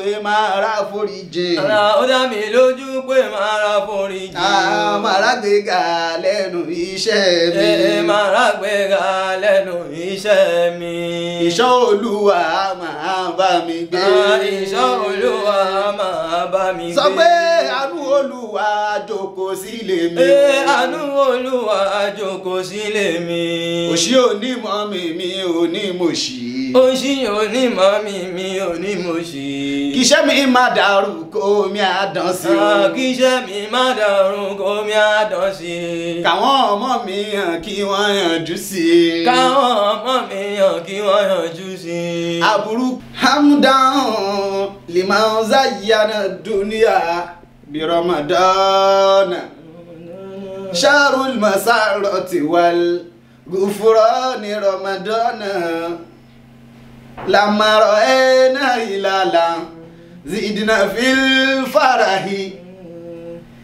pé máa ra foríjì. Ó dá mi lójú pé máa ra foríjì. Máa ra gbéga lẹ́nu iṣẹ́ mi. Máa ra gbéga lẹ́nu iṣẹ́ mi. Ìṣọ́ Olúwa máa bá mi gbé. Ìṣọ́ Olúwa máa bá mi gbé. Sọ pé àánú Olúwa jókòó sílé mi. Àánú Olúwa jókòó sílé mi. Òṣì onímọ̀ mi ò ní mo ṣì. Òṣì onímọ̀ mi ò ní mo ṣì. Kíṣẹ́ mi má dàrú kó mi àdán sí o. Kíṣẹ́ mi má dàrú kó mi àdán sí. Káwọn ọmọ mi hàn kí wọ́n yanjú sí. Káwọn ọmọ mi hàn kí wọ́n yanjú sí. Aburú hamdan liman zayyana dunya bi Ramadan. Sharul masarati wal gufrani Ramadan. Lamma ra'ayna hilala zidna fil farahi.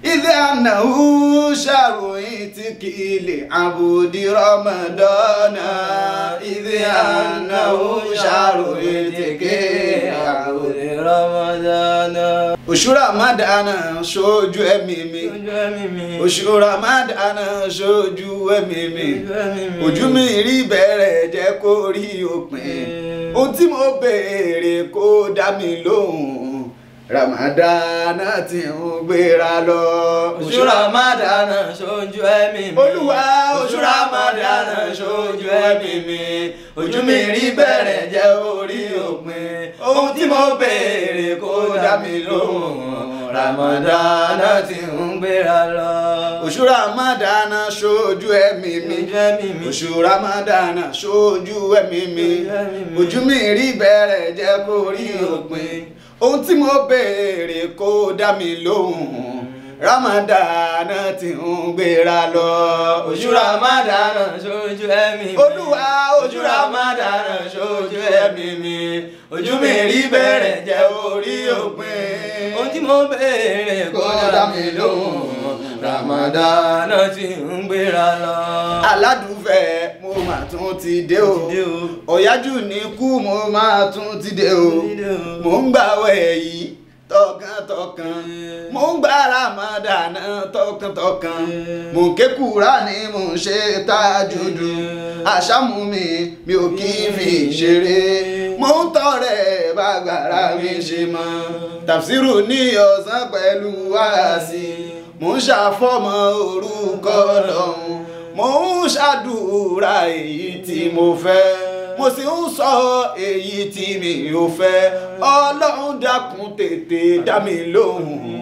Idha annahu sharu itikili abudi Ramadana. Idha annahu sharu itikili abudi Ramadana. Oṣù Ramadana ṣojú ẹ̀mí mi. Oṣù Ramadana ṣojú ẹ̀mí mi. Ojú mi rí bẹ̀rẹ̀ jẹ́ kó rí òpin. Ohun tí mo béèrè kó dá mi lóhùn. Ramadana ti ń gbéra lọ. Oṣù Ramadana ṣojú ẹ̀mí mi. Olúwa oṣù Ramadana ṣojú ẹ̀mí mi. Ojú mi rí bẹ̀rẹ̀ jẹ́ orí òpin. Ohun tí mo béèrè kó dá mi lóhùn. Ramadana ti ń gbéra lọ. Oṣù Ramadana ṣojú ẹ̀mí mi. Oṣù Ramadana ṣojú ẹ̀mí mi. Ojú mi rí bẹ̀rẹ̀ jẹ́ kó rí òpin. Ohun tí mo béèrè kó dá mi lóhùn. Ramadana ti ń gbéra lọ. Oṣù Ramadana ṣojú ẹ̀mí mi. Olúwa oṣù Ramadana ṣojú ẹ̀mí mi. Ojú mi rí bẹ̀rẹ̀ jẹ́ orí òpin. Ohun tí mo béèrè kó dá mi lóhùn. Ramadana ti ń gbéra lọ. Aládùúfẹ́ mo máa tún ti dé o. Ọ̀yájú ní kú mo máa tún ti dé o. Mo ń gbààwẹ̀ yìí tọkàntọkàn. Mo ń gba Ramadana tọkàntọkàn. Mo ń ké Kùránì mo ń ṣe tájúdù. Àṣàmù mi ò kí n fi ṣeré. Mo ń tọrẹ bàgbàrà mi ṣe mọ́. Tàfsírù ní ọ̀sán pẹ̀lú wáàsí. Mo ń ṣàfọ̀mọ́ orúkọ Ọlọ́run. Mo ń ṣàdúrà èyí tí mo fẹ́. Mo sì ń sọ èyí tí mi ò fẹ́. Ọlọ́run dákun tètè dá mi lóhùn.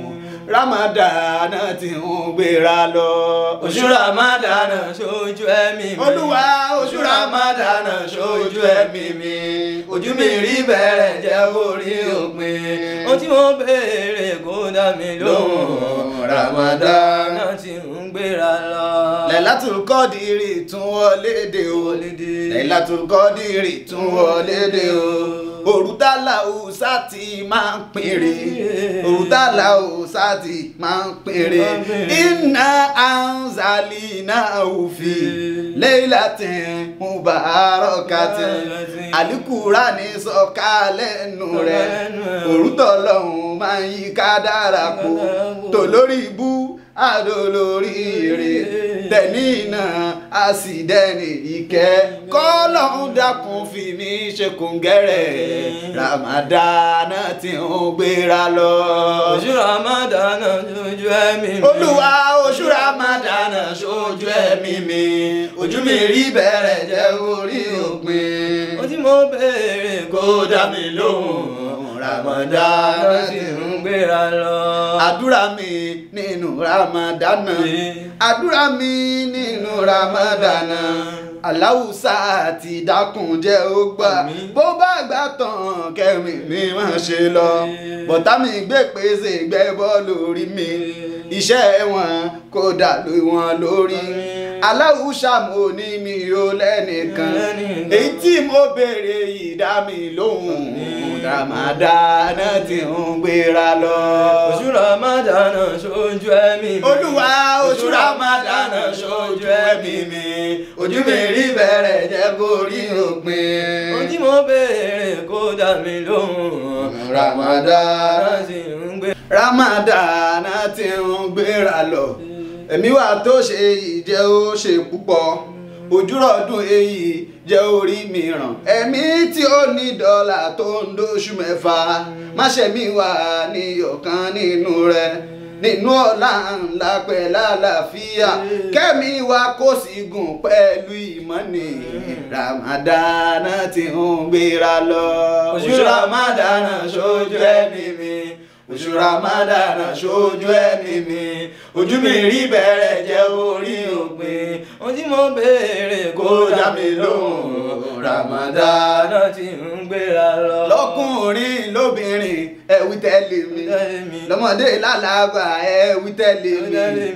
Ramadana ti ń gbéra lọ. Oṣù Ramadana ṣojú ẹ̀mí mi. Olúwa oṣù Ramadana ṣojú ẹ̀mí mi. Ojú mi rí bẹ̀rẹ̀ jẹ́ orí òpin. Ohun tí mo béèrè kó dá mi lóhùn. Ramadana ti ń gbéra lọ. Lailatul Qadri tún wọlé dé o. Lailatul Qadri tún wọlé dé o. Òru t'Allahu ti máa ń pínre. Òru t'Allahu ti máa ń pínre. Inna anzalnahu fi laylatin mubarakatin. Al-Qur'ani sọ̀kalẹ̀ nù rẹ̀. Òru t'Ọlọ́run máa ń yí kádàrá po. Tòlórí ibú àdólórí ire. Tẹ̀ní iná a sì dẹ́ni ìkẹ́. Kọ́lọ́hún dákun fi mí ṣe kòǹgẹ́rẹ́. Ramadana ti ń gbéra lọ. Oṣù Ramadana ṣojú ẹ̀mí mi. Olúwa oṣù Ramadana ṣojú ẹ̀mí mi. Ojú mi rí bẹ̀rẹ̀ jẹ́ orí òpin. Ohun tí mo béèrè kó dá mi lóhùn. Ramadana ti ń gbéra lọ. Àdúrà mi nínú Ramadana. Àdúrà mi nínú Ramadana. Aláwùsá àti dákun jẹ́ ó gbà. Bó bá gbà tán kẹ́mi mi máa ṣe lọ. Bọ̀tá mi gbé pèsè gbẹ́bọ́ lórí mi. Iṣẹ́ wọn kò dà lé wọn lórí. Aláwùsá mo ní mi ò lẹ́nìkan. Èyí tí mo béèrè yìí dá mi lóhùn. Ramadan ti ń gbéra lọ. Oṣù Ramadan ṣojú ẹ̀mí mi. Olúwa oṣù Ramadan ṣojú ẹ̀mí mi. Ojú mi rí bẹ̀rẹ̀ jẹ́ kó rí òpin. Ohun tí mo béèrè kó dá mi lóhùn. Ramadan ti ń gbé. Ramadan ti ń gbéra lọ. Ẹ̀mí wa tó ṣe ìjẹ́ ó ṣe púpọ̀. Ojúrọ̀dún èyí jẹ́ orí mìíràn. Ẹ̀mí tí ó ní dọ́là tó ń dóṣù mẹ́fà. Má ṣe mí wà ní ọ̀kan nínú rẹ̀. Nínú ọ̀la ńlá pẹ̀lú àlàáfíà. Kẹ́mi wa kó sì gùn pẹ̀lú ìmọ̀ni. Ramadan ti ń gbéra lọ. Oṣù Ramadan ṣojú ẹ̀mí mi. Oṣù Ramadan ṣojú ẹ̀mí mi. Ojú mi rí bẹ̀rẹ̀ jẹ́ orí òpin. Ohun tí mo béèrè Kó dá mi lóhùn. Ramadan ti ń gbéra lọ. lọ́kùnrin lóbìnrin ẹ wí tẹ̀lé mi. Lọ́mọdé lálàgbà ẹ wí tẹ̀lé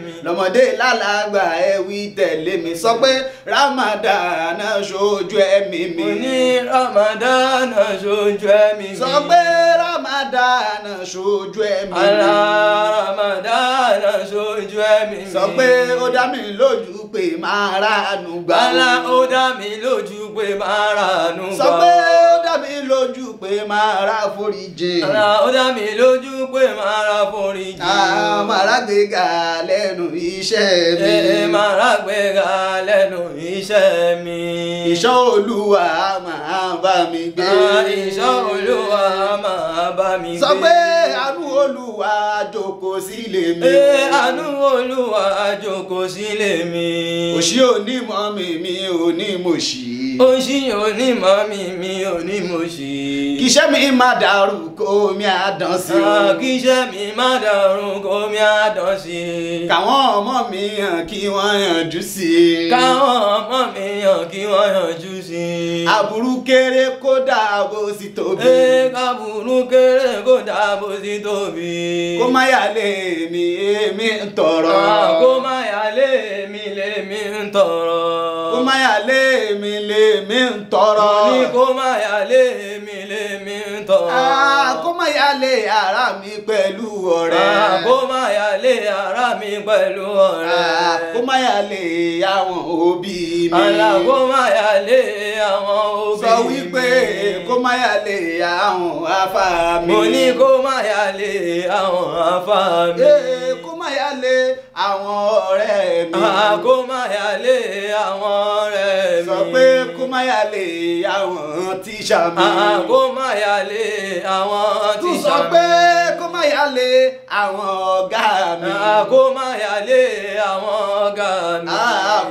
mi. Lọ́mọdé lálàgbà ẹ wí tẹ̀lé mi. Sọ pé Ramadan ṣojú ẹ̀mí mi. Mo ní Ramadan ṣojú ẹ̀mí mi. Sọ pé Ramadan ṣojú ẹ̀mí mi. Ramadan ṣojú ẹ̀mí mi. Sọ pé ó dá mi lójú pé máa ránu gbà. Ó dá mi lójú pé máa ránu gbà. Sọ pé ó dá mi lójú pé máa rá foríjì. Ó dá mi lójú pé máa rá foríjì. Máa rágbéga lẹ́nu iṣẹ́ mi. Máa rágbéga lẹ́nu iṣẹ́ mi. Ìṣọ́ Olúwa máa bá mi gbé. Ìṣọ́ Olúwa máa bá mi gbé. Sọ pé àánú Olúwa jókòó sílé mi. Àánú Olúwa jókòó sílé mi. Òṣì onímọ̀ mi ò ní mo ṣì. Òṣì onímọ̀ mi ò ní mo ṣì. Kíṣẹ́ mi má dàrú kó mi àdán sí o. Kíṣẹ́ mi má dàrú kó mi àdán sí. Káwọn ọmọ mi hàn kí wọ́n yanjú sí i. Káwọn ọmọ mi hàn kí wọ́n yanjú sí. Aburú kéré kó dàbò sí tóbi. Aburú kéré kó dàbò sí tóbi. Kó má yálé mi èmi ń tọrọ. Kó má yálé mi lèmi ń tọrọ. Kó má yálé mi lèmi ń tọrọ. Ní kó má yálé mi lèmi ń tọrọ. Kó má yálé ara mi pẹ̀lú ọ̀rẹ́. Kó má yálé ara mi pẹ̀lú ọ̀rẹ́. Kó má yálé àwọn òbí mi. Kó má yálé àwọn òbí mi. Sọ wípé kó má yálé àwọn afá mi. Mo ní kó má yálé àwọn afá mi. Kó má yálé àwọn ọ̀rẹ́ mi. Kó má yálé àwọn ọ̀rẹ́ mi. Sọ pé kó má yálé àwọn tíṣà mi. Kó má yálé àwọn tíṣà mi. Tún sọ pé kó má yálé àwọn ọ̀gá mi. Kó má yálé àwọn ọ̀gá mi.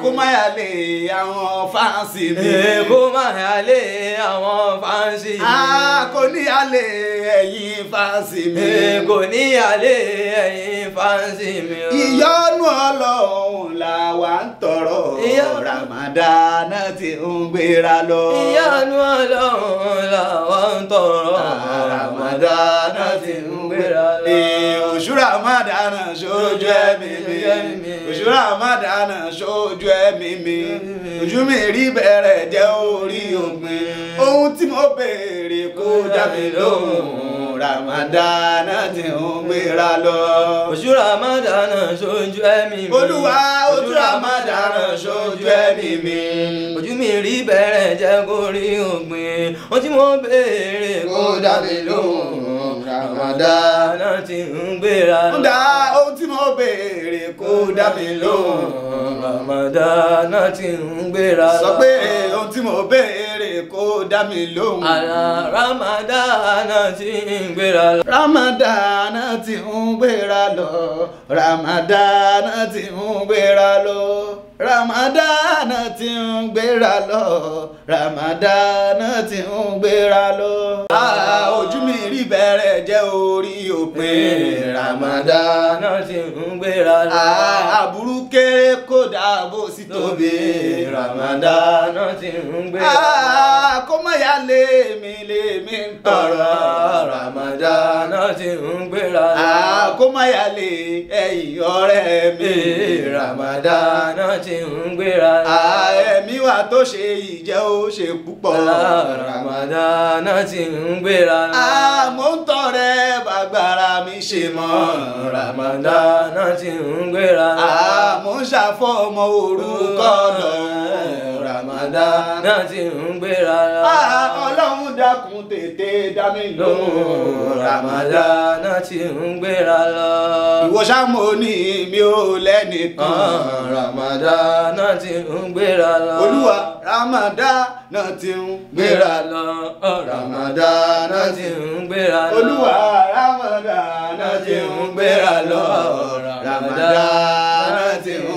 Kó má yálé àwọn fáǹsì mi. Kó má yálé àwọn fáǹsì mi. Kò ní yálé ẹ̀yin fáǹsì mi. Kò ní yálé ẹ̀yin fáǹsì mi. Ìyọ́nú Ọlọ́run làwa ń tọrọ. Ramadan ti ń gbéra lọ. Ìyọ́nú Ọlọ́run làwa ń tọrọ. Ramadan ti ń gbéra lọ. Oṣù Ramadan ṣojú ẹ̀mí mi. Oṣù Ramadan ṣojú ẹ̀mí mi. Ojú mi rí bẹ̀rẹ̀ jẹ́ orí òpin. Ohun tí mo béèrè kó dá mi lóhùn. Ramadan ti ń gbéra lọ. Oṣù Ramadan ṣojú ẹ̀mí mi. Olúwa oṣù Ramadan ṣojú ẹ̀mí mi. Ojú mi rí bẹ̀rẹ̀ jẹ́ kó rí òpin. Ohun tí mo béèrè Kó dá mi lóhùn. Ramadan ti ń gbéra lọ. dá ohun tí mo béèrè kó dá mi lóhùn. Ramadan ti ń gbéra lọ. Sọ pé ohun tí mo béèrè kó dá mi lóhùn. Ramadan ti ń gbéra lọ. Ramadan ti ń gbéra lọ. Ramadan ti ń gbéra lọ. Ramadan ti ń gbéra lọ. Ramadan ti ń gbéra lọ. Ojú mi rí bẹ̀rẹ̀ jẹ́ orí òpin. Ramadan ti ń gbéra lọ. Aburú kéré kó dàbò sí tóbi. Ramadan ti ń gbéra lọ. kó má yálé mi lèmi ń tọrọ. Ramadan ti ń gbéra lọ. kó má yálé ẹ̀yin ọ̀rẹ́ mi. Ramadan ti ń gbéra lọ. ẹ̀mí oníwà tó ṣe ìjẹ́ ó ṣe púpọ̀. Ramadan ti ń gbéra lọ. Mo ń tọrẹ bàgbára mi ṣe mọ́. Ramadan ti ń gbéra lọ. Mo ń ṣàfọ̀mọ́ orúkọ Ọlọ́run. Ramadan ti ń gbéra lọ. Ọlọ́run dákun tètè dá mi lóhùn. Ramadan ti ń gbéra lọ. Ìwọ ṣá mo ní mi ò lẹ́nìkan. Ramadan ti ń gbéra lọ. Olúwa Ramadan ti ń gbéra lọ. Ramadan ti ń gbéra lọ. Olúwa Ramadan ti ń gbéra lọ. Ramadan ti ń